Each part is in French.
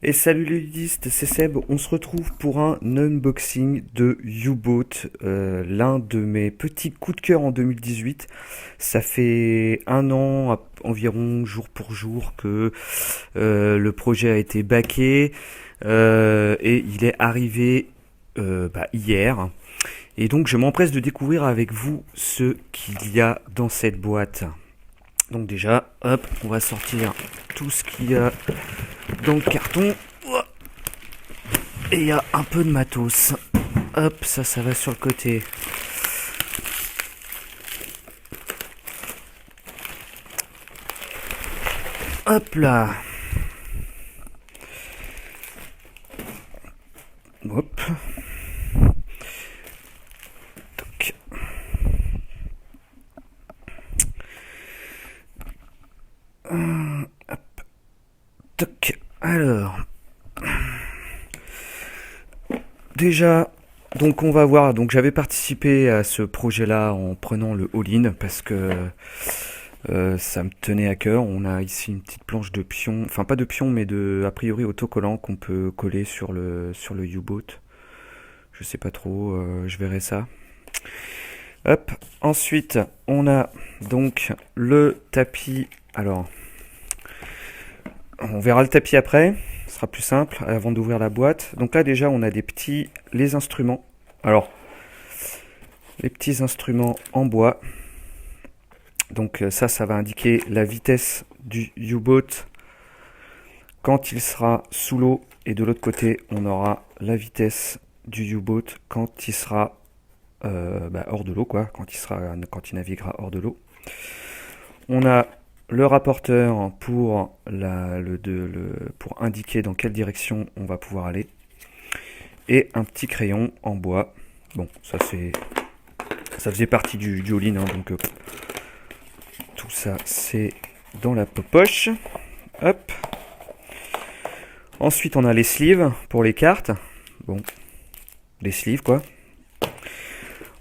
Et salut les ludistes, c'est Seb, on se retrouve pour un unboxing de U-Boat, l'un de mes petits coups de cœur en 2018. Ça fait un an environ, jour pour jour, que le projet a été backé et il est arrivé hier. Et donc je m'empresse de découvrir avec vous ce qu'il y a dans cette boîte. Donc déjà, hop, on va sortir tout ce qu'il y a dans le carton. Et il y a un peu de matos. Hop, ça va sur le côté. Hop là. Hop. Toc. Hop. Toc. Alors. Déjà, donc on va voir. Donc j'avais participé à ce projet-là en prenant le all-in parce que ça me tenait à cœur. On a ici une petite planche de pion, enfin pas de pion, mais de a priori autocollant qu'on peut coller sur le U-boat. Je sais pas trop, je verrai ça. Hop. Ensuite, on a donc le tapis. Alors, on verra le tapis après. Ce sera plus simple avant d'ouvrir la boîte. Donc là déjà, on a les instruments. Alors, les petits instruments en bois. Donc ça va indiquer la vitesse du U-boat quand il sera sous l'eau. Et de l'autre côté, on aura la vitesse du U-boat quand il sera hors de l'eau, quoi, quand il naviguera hors de l'eau. On a le rapporteur pour indiquer dans quelle direction on va pouvoir aller. Et un petit crayon en bois. Bon, ça faisait partie du all-in, hein, donc tout ça c'est dans la poche. Hop. Ensuite on a les sleeves pour les cartes. Bon, les sleeves quoi.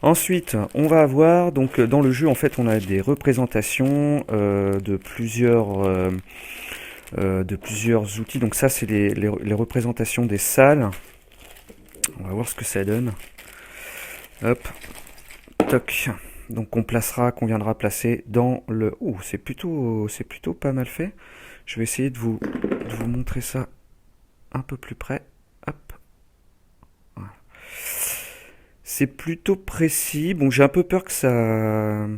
Ensuite, on va avoir, donc dans le jeu, en fait, on a des représentations de plusieurs outils. Donc ça, c'est les représentations des salles. On va voir ce que ça donne. Hop, toc. Donc qu'on viendra placer dans le... Ouh, c'est plutôt pas mal fait. Je vais essayer de vous montrer ça un peu plus près. Hop. Voilà. C'est plutôt précis. Bon, j'ai un peu peur que ça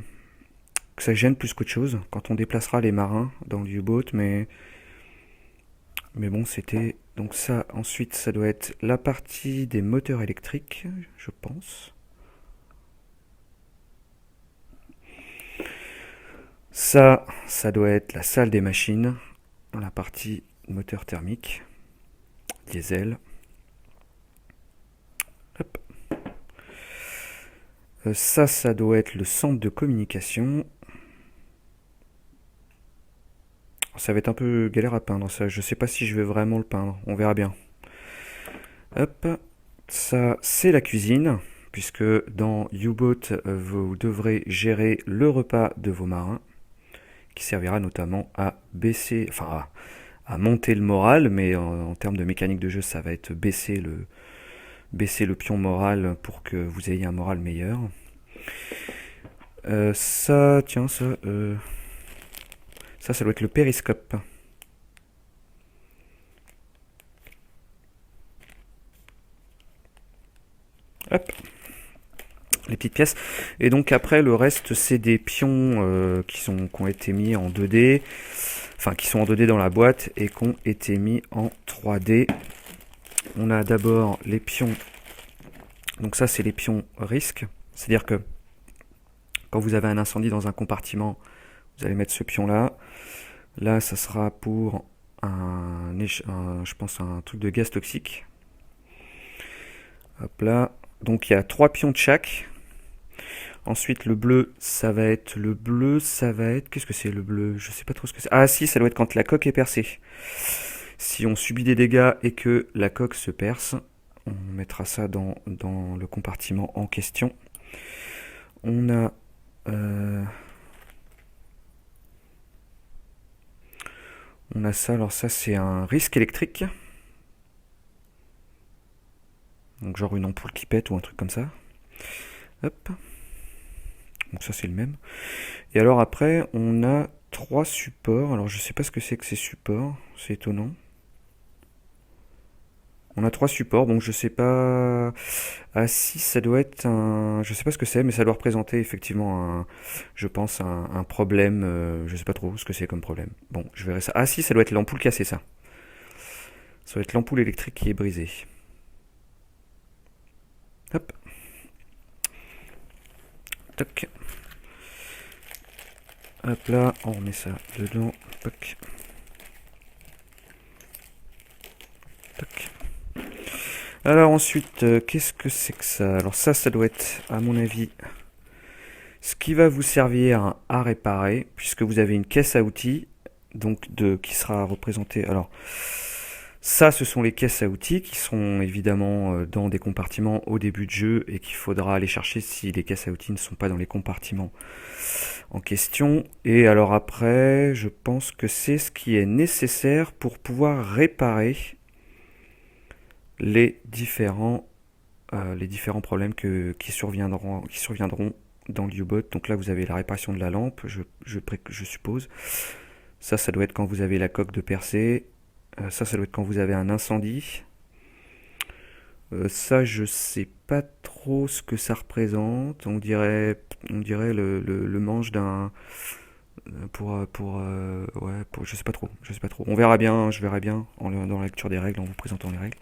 gêne plus qu'autre chose quand on déplacera les marins dans le U-boat, mais bon, c'était donc ça. Ensuite, ça doit être la partie des moteurs électriques, je pense. Ça doit être la salle des machines, la partie moteur thermique, diesel. Hop. Ça doit être le centre de communication. Ça va être un peu galère à peindre, ça. Je sais pas si je vais vraiment le peindre. On verra bien. Hop. Ça, c'est la cuisine, puisque dans U-Boat, vous devrez gérer le repas de vos marins, qui servira notamment à baisser, enfin à monter le moral, mais en termes de mécanique de jeu, ça va être baisser le pion moral pour que vous ayez un moral meilleur. Tiens, ça doit être le périscope. Hop, les petites pièces. Et donc après, le reste, c'est des pions qui ont été mis en 2D, enfin qui sont en 2D dans la boîte et qui ont été mis en 3D. On a d'abord les pions. Donc ça, c'est les pions risque. C'est-à-dire que quand vous avez un incendie dans un compartiment, vous allez mettre ce pion-là. Là, ça sera pour je pense un truc de gaz toxique. Hop là. Donc il y a 3 pions de chaque. Ensuite, le bleu, ça va être... Qu'est-ce que c'est le bleu? Je sais pas trop ce que c'est. Ah si, ça doit être quand la coque est percée. Si on subit des dégâts et que la coque se perce, on mettra ça dans le compartiment en question. On a... on a ça, alors ça c'est un risque électrique. Donc genre une ampoule qui pète ou un truc comme ça. Hop. Donc ça c'est le même. Et alors après on a 3 supports. Alors je sais pas ce que c'est que ces supports. C'est étonnant. On a 3 supports, donc je sais pas. Ah si, ça doit être un. Je sais pas ce que c'est, mais ça doit représenter effectivement je pense un problème. Je sais pas trop ce que c'est comme problème. Bon, je verrai ça. Ah si, ça doit être l'ampoule cassée, ça. Ça doit être l'ampoule électrique qui est brisée. Hop. Toc. Hop là, on remet ça dedans. Toc. Toc. Alors ensuite, qu'est-ce que c'est que ça? Alors ça doit être, à mon avis, ce qui va vous servir à réparer, puisque vous avez une caisse à outils, donc qui sera représentée. Alors ça, ce sont les caisses à outils qui sont évidemment dans des compartiments au début de jeu et qu'il faudra aller chercher si les caisses à outils ne sont pas dans les compartiments en question. Et alors après, je pense que c'est ce qui est nécessaire pour pouvoir réparer les différents problèmes qui surviendront dans le U-Boot. Donc là, vous avez la réparation de la lampe, je suppose. Ça doit être quand vous avez la coque de percée. Ça doit être quand vous avez un incendie. Ça, je sais pas trop ce que ça représente. On dirait le manche d'un je sais pas trop, On verra bien, je verrai bien dans la lecture des règles en vous présentant les règles.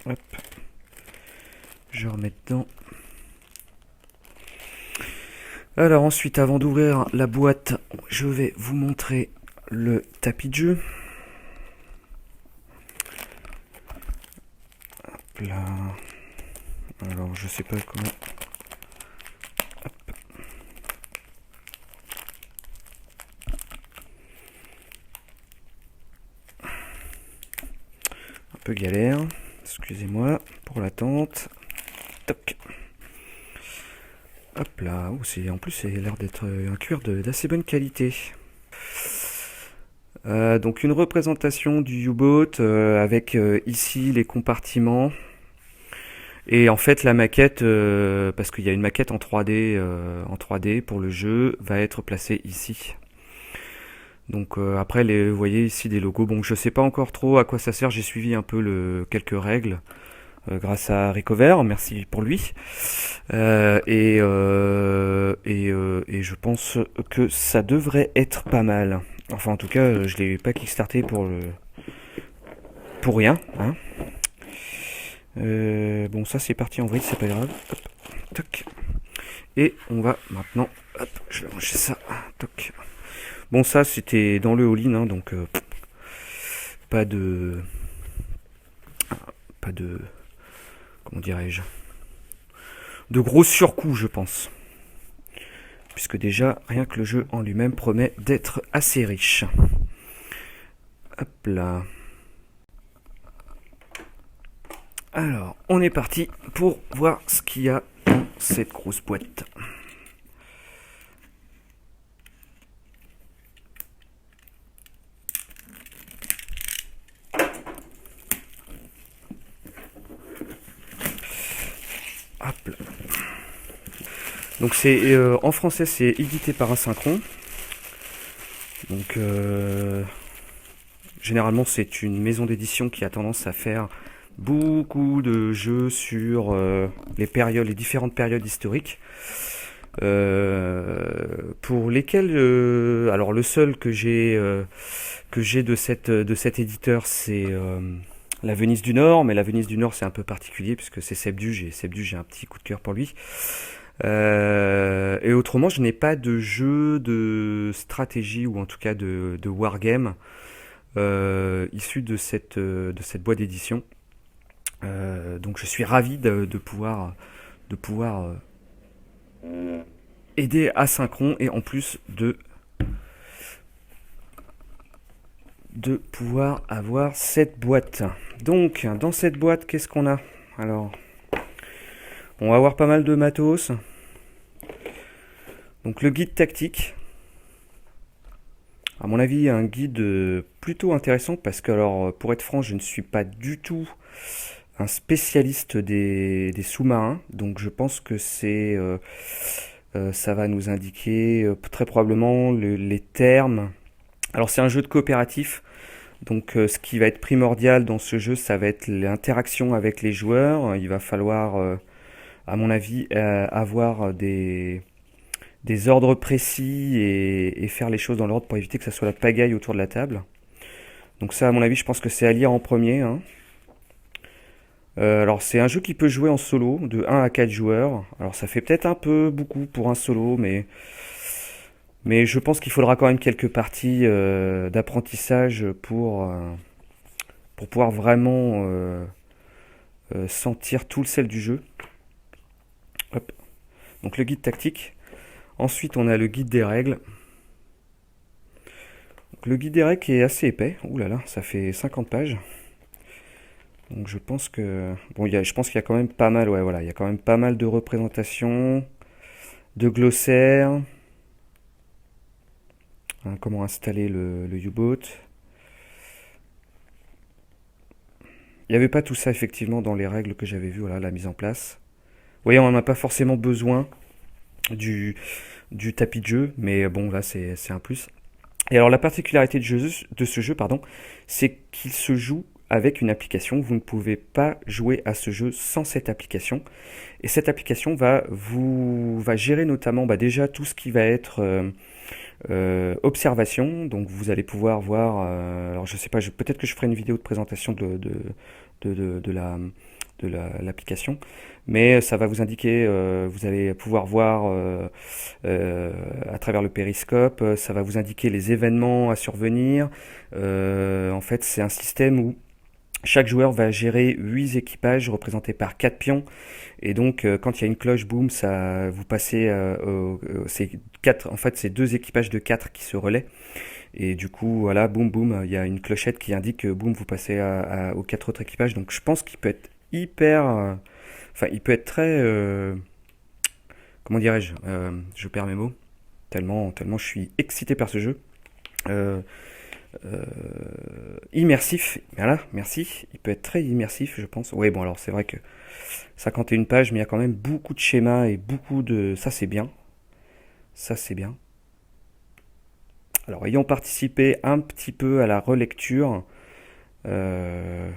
Hop, je remets dedans. Alors ensuite, avant d'ouvrir la boîte, je vais vous montrer le tapis de jeu. Hop là. Alors je sais pas comment. Hop. Un peu galère. Excusez-moi pour l'attente. Toc. Hop là. En plus, c'est l'air d'être un cuir d'assez bonne qualité. Donc une représentation du U-Boot avec ici les compartiments. Et en fait, la maquette, parce qu'il y a une maquette en 3D pour le jeu, va être placée ici. Donc après, vous voyez ici des logos. Bon, je sais pas encore trop à quoi ça sert. J'ai suivi un peu quelques règles grâce à Ricover. Merci pour lui. Et je pense que ça devrait être pas mal. Enfin, en tout cas, je l'ai pas kickstarté pour rien. Hein. Bon, ça c'est parti en vrille, c'est pas grave. Hop, toc. Et on va maintenant. Hop, je vais ranger ça. Toc. Bon, ça c'était dans le all-in, hein, donc pas de. Comment dirais-je? De gros surcoûts, je pense. Puisque déjà, rien que le jeu en lui-même promet d'être assez riche. Hop là. Alors, on est parti pour voir ce qu'il y a dans cette grosse boîte. Hop là. Donc c'est en français, c'est édité par Asynchron. Donc généralement c'est une maison d'édition qui a tendance à faire beaucoup de jeux sur les différentes périodes historiques. Pour lesquels alors le seul que j'ai de cet éditeur, c'est la Venise du Nord, mais la Venise du Nord c'est un peu particulier puisque c'est Seb Duge, et Seb Duge, j'ai un petit coup de cœur pour lui. Et autrement, je n'ai pas de jeu de stratégie ou en tout cas de wargame issu de cette boîte d'édition. Donc je suis ravi de pouvoir aider Asynchron et en plus de pouvoir avoir cette boîte. Donc dans cette boîte, qu'est-ce qu'on a? Alors, on va avoir pas mal de matos. Donc le guide tactique. À mon avis, un guide plutôt intéressant parce que, alors, pour être franc, je ne suis pas du tout un spécialiste des sous-marins, donc je pense que ça va nous indiquer très probablement les termes. Alors, c'est un jeu de coopératif, donc ce qui va être primordial dans ce jeu, ça va être l'interaction avec les joueurs. Il va falloir, à mon avis, avoir des ordres précis et faire les choses dans l'ordre pour éviter que ça soit la pagaille autour de la table. Donc ça, à mon avis, je pense que c'est à lire en premier, hein. Alors c'est un jeu qui peut jouer en solo, de 1 à 4 joueurs. Alors ça fait peut-être un peu beaucoup pour un solo, mais je pense qu'il faudra quand même quelques parties d'apprentissage pour pouvoir vraiment sentir tout le sel du jeu. Hop. Donc le guide tactique. Ensuite on a le guide des règles. Donc, le guide des règles est assez épais. Ouh là là, ça fait 50 pages. Donc je pense que bon, je pense qu'il y a quand même pas mal, ouais, voilà, il y a quand même pas mal de représentations, de glossaires, hein, comment installer le U-boat. Il n'y avait pas tout ça effectivement dans les règles que j'avais vues, voilà, la mise en place. Vous voyez, on n'en a pas forcément besoin du, du tapis de jeu, mais bon, là c'est un plus. Et alors la particularité de ce jeu, pardon, c'est qu'il se joue avec une application. Vous ne pouvez pas jouer à ce jeu sans cette application. Et cette application va gérer notamment déjà tout ce qui va être observation. Donc vous allez pouvoir voir, alors je sais pas, peut-être que je ferai une vidéo de présentation de l'application, mais ça va vous indiquer, vous allez pouvoir voir à travers le périscope, ça va vous indiquer les événements à survenir. En fait, c'est un système où chaque joueur va gérer 8 équipages représentés par 4 pions. Et donc, quand il y a une cloche, boum, ça, vous passez c'est quatre, en fait, c'est 2 équipages de 4 qui se relaient. Et du coup, voilà, boum, boum, il y a une clochette qui indique que, boum, vous passez aux 4 autres équipages. Donc, je pense qu'il peut être hyper. Enfin, il peut être très. Comment dirais-je, je perds mes mots. Tellement je suis excité par ce jeu. Euh, euh, Immersif, voilà, merci. Il peut être très immersif, je pense. Oui, bon, alors c'est vrai que 51 pages, mais il y a quand même beaucoup de schémas et beaucoup de. Ça, c'est bien. Ça, c'est bien. Alors, ayant participé un petit peu à la relecture, euh,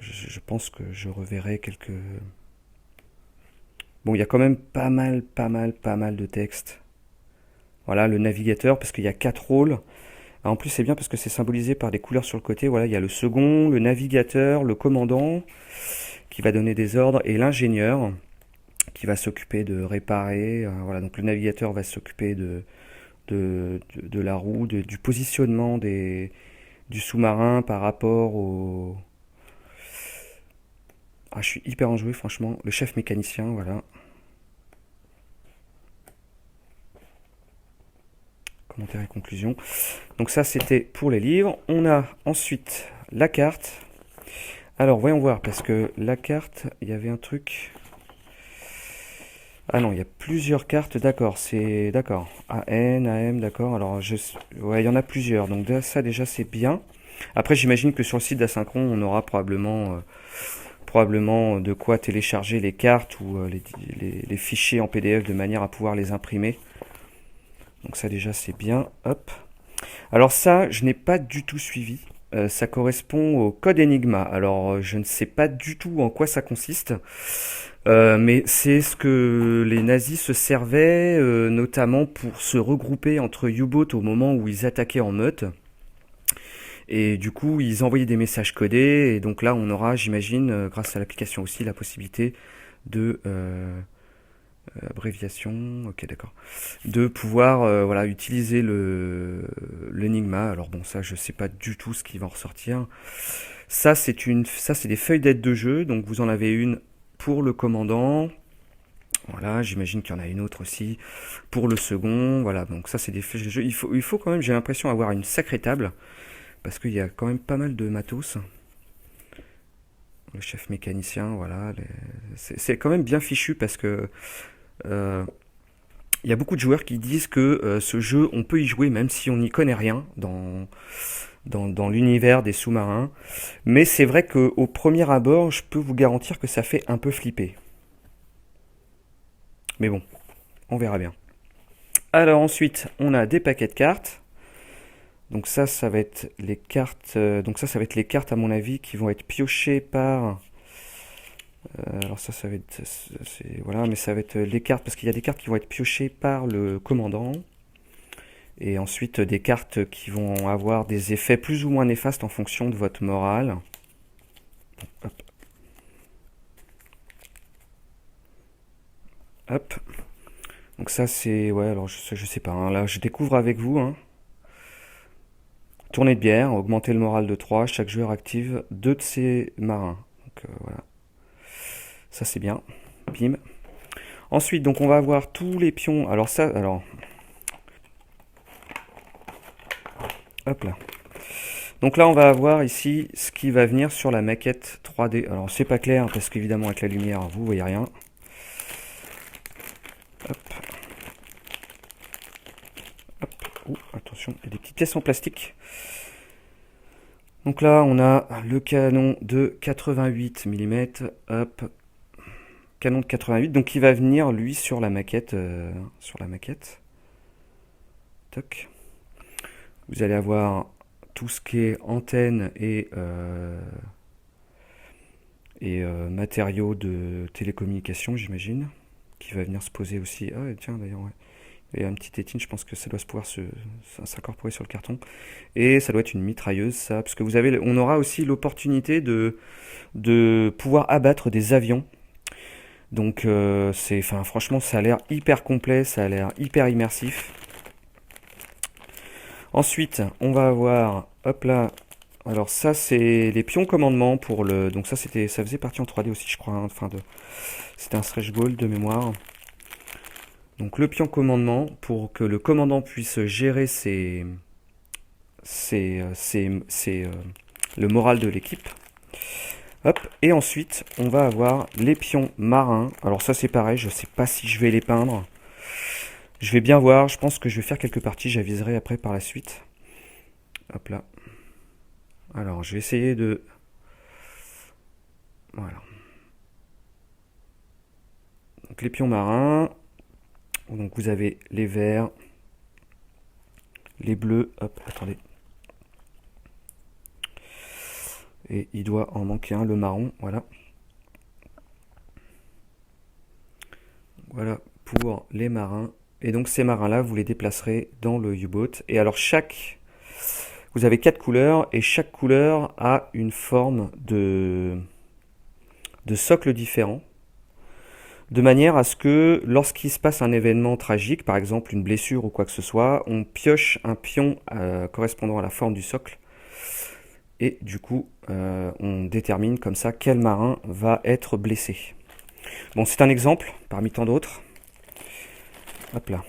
je pense que je reverrai quelques. Bon, il y a quand même pas mal de textes. Voilà, le navigateur, parce qu'il y a 4 rôles. Ah, en plus, c'est bien parce que c'est symbolisé par des couleurs sur le côté. Voilà, il y a le second, le navigateur, le commandant, qui va donner des ordres, et l'ingénieur, qui va s'occuper de réparer. Voilà, donc le navigateur va s'occuper de la roue, du positionnement du sous-marin par rapport au. Ah, je suis hyper enjoué, franchement. Le chef mécanicien, voilà. Commentaire et conclusion. Donc ça, c'était pour les livres. On a ensuite la carte. Alors, voyons voir, parce que la carte, il y avait un truc. Ah non, il y a plusieurs cartes, d'accord, c'est d'accord. AN, AM, d'accord. Alors, ouais, il y en a plusieurs. Donc ça, déjà, c'est bien. Après, j'imagine que sur le site d'Asynchron, on aura probablement de quoi télécharger les cartes ou les fichiers en PDF de manière à pouvoir les imprimer. Donc ça, déjà, c'est bien. Hop. Alors ça, je n'ai pas du tout suivi. Ça correspond au code Enigma. Alors, je ne sais pas du tout en quoi ça consiste. Mais c'est ce que les nazis se servaient, notamment pour se regrouper entre U-boats au moment où ils attaquaient en meute. Et du coup, ils envoyaient des messages codés. Et donc là, on aura, j'imagine, grâce à l'application aussi, la possibilité de abréviation, ok, d'accord, de pouvoir voilà, utiliser l'Enigma. Alors bon, ça, je sais pas du tout ce qui va en ressortir. Ça, c'est des feuilles d'aide de jeu. Donc vous en avez une pour le commandant. Voilà, j'imagine qu'il y en a une autre aussi pour le second. Voilà, donc ça, c'est des feuilles de jeu. Il faut quand même, j'ai l'impression, avoir une sacrée table parce qu'il y a quand même pas mal de matos. Le chef mécanicien, voilà, c'est quand même bien fichu parce que euh, Il y a beaucoup de joueurs qui disent que ce jeu, on peut y jouer même si on n'y connaît rien dans l'univers des sous-marins. Mais c'est vrai qu'au premier abord, je peux vous garantir que ça fait un peu flipper. Mais bon, on verra bien. Alors ensuite, on a des paquets de cartes. Donc ça va être les cartes. Donc ça va être les cartes à mon avis qui vont être piochées par. Alors ça va être, voilà, mais ça va être les cartes parce qu'il y a des cartes qui vont être piochées par le commandant et ensuite des cartes qui vont avoir des effets plus ou moins néfastes en fonction de votre morale. Hop. Hop. Donc ça c'est, ouais, alors je sais pas, hein, là je découvre avec vous. Hein. Tournée de bière, augmenter le moral de 3, chaque joueur active 2 de ses marins. Donc voilà. Ça c'est bien. Bim. Ensuite, donc on va avoir tous les pions. Alors ça, alors. Hop là. Donc là, on va avoir ici ce qui va venir sur la maquette 3D. Alors c'est pas clair parce qu'évidemment avec la lumière, vous voyez rien. Hop. Hop. Oh, attention, il y a des petites pièces en plastique. Donc là, on a le canon de 88 mm. Hop. Canon de 88. Donc il va venir lui sur la maquette. Toc. Vous allez avoir tout ce qui est antenne et matériaux de télécommunication, j'imagine, qui va venir se poser aussi. Ah tiens d'ailleurs, ouais. Il y a un petit étine, je pense que ça doit pouvoir s'incorporer sur le carton. Et ça doit être une mitrailleuse, ça, parce que on aura aussi l'opportunité de pouvoir abattre des avions. Donc franchement, ça a l'air hyper complet, ça a l'air hyper immersif. Ensuite, on va avoir, hop là, alors ça c'est les pions commandement pour le, donc ça faisait partie en 3D aussi je crois, hein, c'était un stretch goal de mémoire. Donc le pion commandement pour que le commandant puisse gérer le moral de l'équipe. Hop, et ensuite on va avoir les pions marins. Alors ça c'est pareil, je sais pas si je vais les peindre. Je vais bien voir, je pense que je vais faire quelques parties, j'aviserai après par la suite. Hop là. Alors je vais essayer de... Voilà. Donc les pions marins. Donc vous avez les verts, les bleus, hop, attendez. Et il doit en manquer un, le marron, voilà. Voilà pour les marins. Et donc ces marins-là, vous les déplacerez dans le U-Boat. Et alors vous avez 4 couleurs, et chaque couleur a une forme de socle différent. De manière à ce que lorsqu'il se passe un événement tragique, par exemple une blessure ou quoi que ce soit, on pioche un pion correspondant à la forme du socle. Et du coup, on détermine comme ça quel marin va être blessé. Bon, c'est un exemple parmi tant d'autres. Hop là.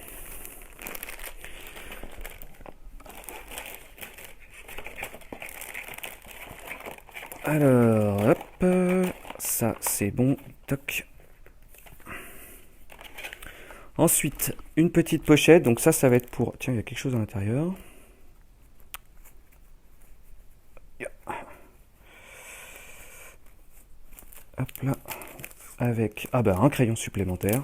Alors, hop, ça c'est bon, toc. Ensuite, une petite pochette, donc ça va être pour... Tiens, il y a quelque chose à l'intérieur. Hop là, avec... Ah bah, un crayon supplémentaire.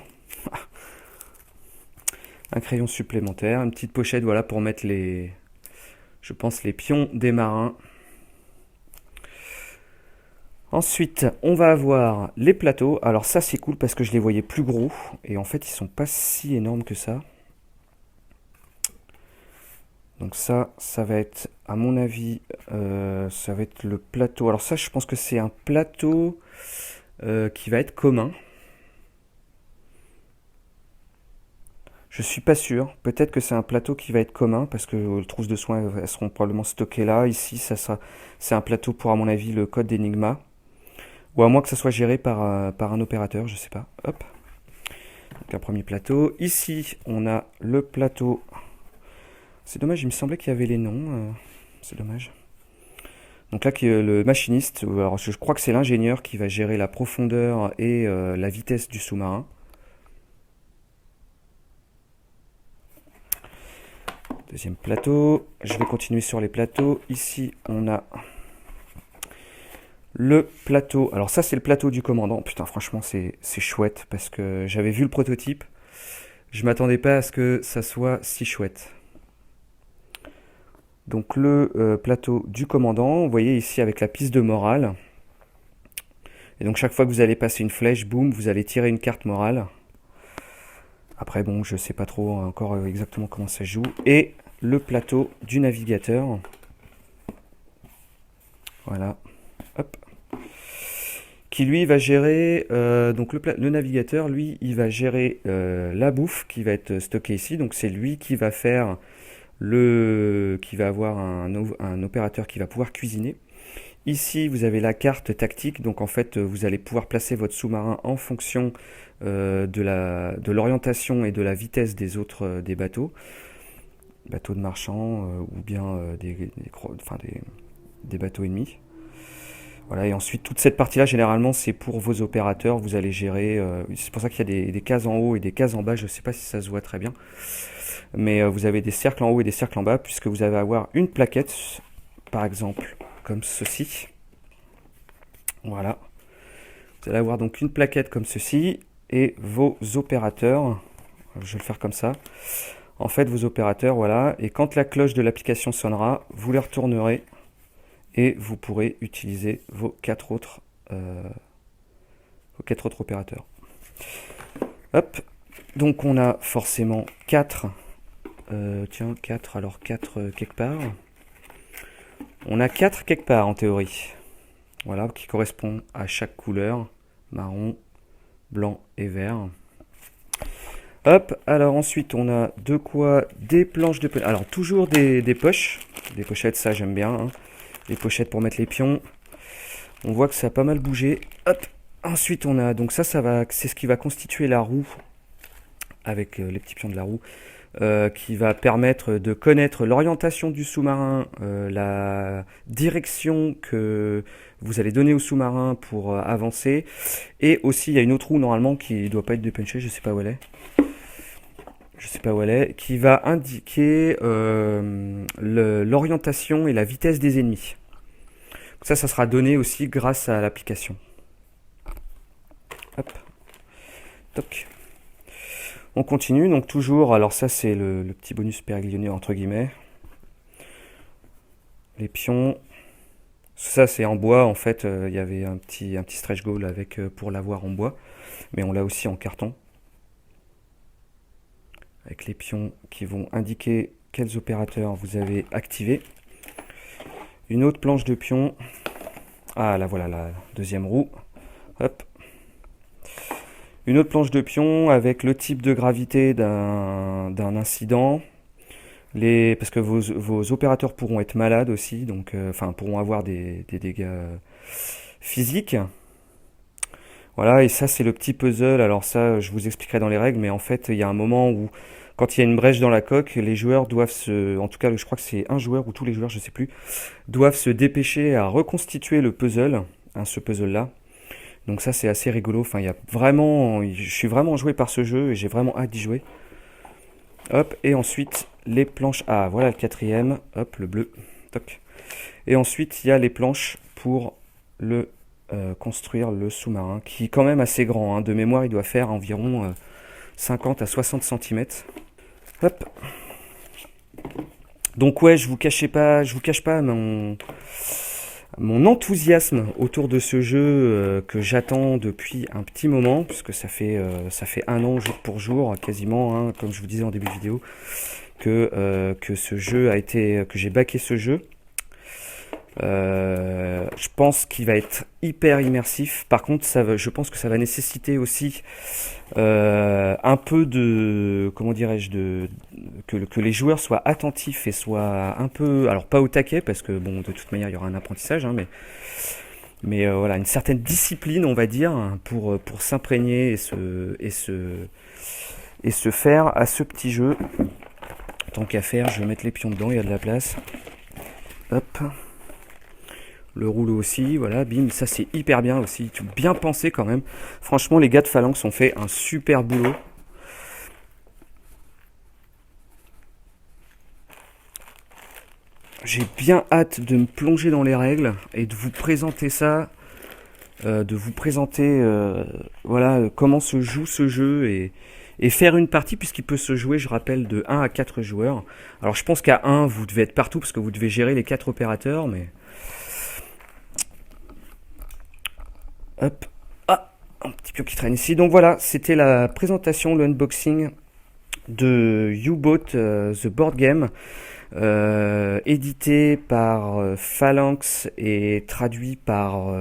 Un crayon supplémentaire, une petite pochette, voilà, pour mettre je pense, les pions des marins. Ensuite, on va avoir les plateaux. Alors ça, c'est cool parce que je les voyais plus gros. Et en fait, ils sont pas si énormes que ça. Donc ça va être, à mon avis, ça va être le plateau. Alors ça, je pense que c'est un plateau qui va être commun. Je suis pas sûr. Peut-être que c'est un plateau qui va être commun parce que les trousses de soins elles seront probablement stockées là. Ici, c'est un plateau pour, à mon avis, le code d'Enigma. Ou à moins que ça soit géré par un opérateur, je sais pas. Hop. Donc un premier plateau. Ici, on a le plateau. C'est dommage, il me semblait qu'il y avait les noms. C'est dommage. Donc là, le machiniste, alors je crois que c'est l'ingénieur qui va gérer la profondeur et la vitesse du sous-marin. Deuxième plateau. Je vais continuer sur les plateaux. Ici, on a le plateau. Alors ça, c'est le plateau du commandant. Putain, franchement, c'est chouette parce que j'avais vu le prototype. Je m'attendais pas à ce que ça soit si chouette. Donc le plateau du commandant, vous voyez ici avec la piste de morale. Et donc chaque fois que vous allez passer une flèche, boum, vous allez tirer une carte morale. Après bon, je sais pas trop encore exactement comment ça se joue. Et le plateau du navigateur. Voilà. Hop. Qui lui va gérer, donc le navigateur, lui, il va gérer la bouffe qui va être stockée ici. Donc c'est lui qui va faire qui va avoir un opérateur qui va pouvoir cuisiner. Ici, vous avez la carte tactique, donc en fait, vous allez pouvoir placer votre sous-marin en fonction de l'orientation et de la vitesse des autres des bateaux de marchands ou bien des bateaux ennemis. Voilà, et ensuite, toute cette partie-là, généralement, c'est pour vos opérateurs. Vous allez gérer. C'est pour ça qu'il y a des cases en haut et des cases en bas. Je ne sais pas si ça se voit très bien. Mais vous avez des cercles en haut et des cercles en bas, puisque vous allez avoir une plaquette, par exemple, comme ceci. Voilà. Vous allez avoir donc une plaquette comme ceci, et vos opérateurs, je vais le faire comme ça. En fait, vos opérateurs, voilà, et quand la cloche de l'application sonnera, vous les retournerez, et vous pourrez utiliser vos quatre autres opérateurs. Hop. Donc on a forcément 4. 4, alors 4 quelque part. On a 4 quelque part en théorie. Voilà, qui correspond à chaque couleur. Marron, blanc et vert. Hop, alors ensuite on a des planches de... Alors toujours des poches. Des pochettes, ça j'aime bien. Hein. Des pochettes pour mettre les pions. On voit que ça a pas mal bougé. Hop. Ensuite on a... Donc c'est ce qui va constituer la roue. Avec les petits pions de la roue. Qui va permettre de connaître l'orientation du sous-marin, la direction que vous allez donner au sous-marin pour avancer. Et aussi, il y a une autre roue normalement qui ne doit pas être dépunchée, je ne sais pas où elle est. Je sais pas où elle est, qui va indiquer l'orientation et la vitesse des ennemis. Ça sera donné aussi grâce à l'application. Hop. Toc. On continue, donc toujours, alors ça c'est le petit bonus périglionné entre guillemets. Les pions, ça c'est en bois en fait, il y avait un petit stretch goal pour l'avoir en bois, mais on l'a aussi en carton. Avec les pions qui vont indiquer quels opérateurs vous avez activés. Une autre planche de pions, ah là voilà la deuxième roue, hop. Une autre planche de pion avec le type de gravité d'un incident. Parce que vos opérateurs pourront être malades aussi, donc pourront avoir des dégâts physiques. Voilà, et ça c'est le petit puzzle. Alors ça, je vous expliquerai dans les règles, mais en fait, il y a un moment où, quand il y a une brèche dans la coque, les joueurs doivent en tout cas, je crois que c'est un joueur ou tous les joueurs, je sais plus, doivent se dépêcher à reconstituer le puzzle, ce puzzle-là. Donc ça c'est assez rigolo, je suis vraiment joué par ce jeu et j'ai vraiment hâte d'y jouer. Hop, et ensuite les planches, ah voilà le quatrième, hop le bleu, toc. Et ensuite il y a les planches pour construire le sous-marin, qui est quand même assez grand, hein. De mémoire il doit faire environ 50 à 60 cm. Hop. Donc ouais, je vous cache pas mon enthousiasme autour de ce jeu que j'attends depuis un petit moment, puisque ça fait un an jour pour jour quasiment, hein, comme je vous disais en début de vidéo, que j'ai backé ce jeu. Je pense qu'il va être hyper immersif. Par contre, je pense que ça va nécessiter aussi un peu de, comment dirais-je, que les joueurs soient attentifs et soient un peu, alors pas au taquet, parce que bon, de toute manière, il y aura un apprentissage, hein, mais voilà, une certaine discipline, on va dire, pour s'imprégner et se faire à ce petit jeu. Tant qu'à faire, je vais mettre les pions dedans, il y a de la place. Hop. Le rouleau aussi, voilà, bim, ça c'est hyper bien aussi, bien pensé quand même. Franchement, les gars de Phalanx ont fait un super boulot. J'ai bien hâte de me plonger dans les règles et de vous présenter ça, de vous présenter voilà comment se joue ce jeu et faire une partie puisqu'il peut se jouer, je rappelle, de 1 à 4 joueurs. Alors je pense qu'à 1, vous devez être partout parce que vous devez gérer les 4 opérateurs, mais... Hop. Ah, un petit pion qui traîne ici. Donc voilà, c'était la présentation, le unboxing de U-Boat The Board Game, édité par Phalanx et traduit par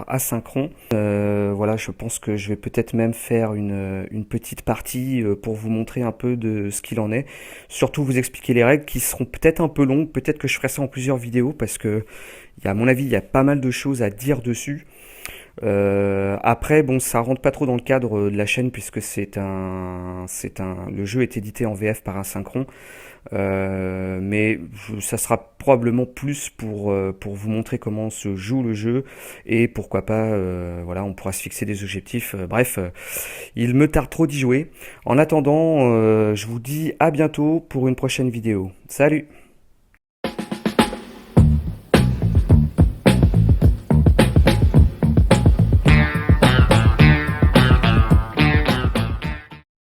Asynchron. Voilà, je pense que je vais peut-être même faire une petite partie pour vous montrer un peu de ce qu'il en est. Surtout vous expliquer les règles qui seront peut-être un peu longues, peut-être que je ferai ça en plusieurs vidéos parce que, à mon avis, il y a pas mal de choses à dire dessus. Après, bon, ça rentre pas trop dans le cadre de la chaîne puisque le jeu est édité en VF par Asynchron. Mais ça sera probablement plus pour vous montrer comment se joue le jeu et pourquoi pas, voilà, on pourra se fixer des objectifs. Bref, il me tarde trop d'y jouer. En attendant, je vous dis à bientôt pour une prochaine vidéo. Salut!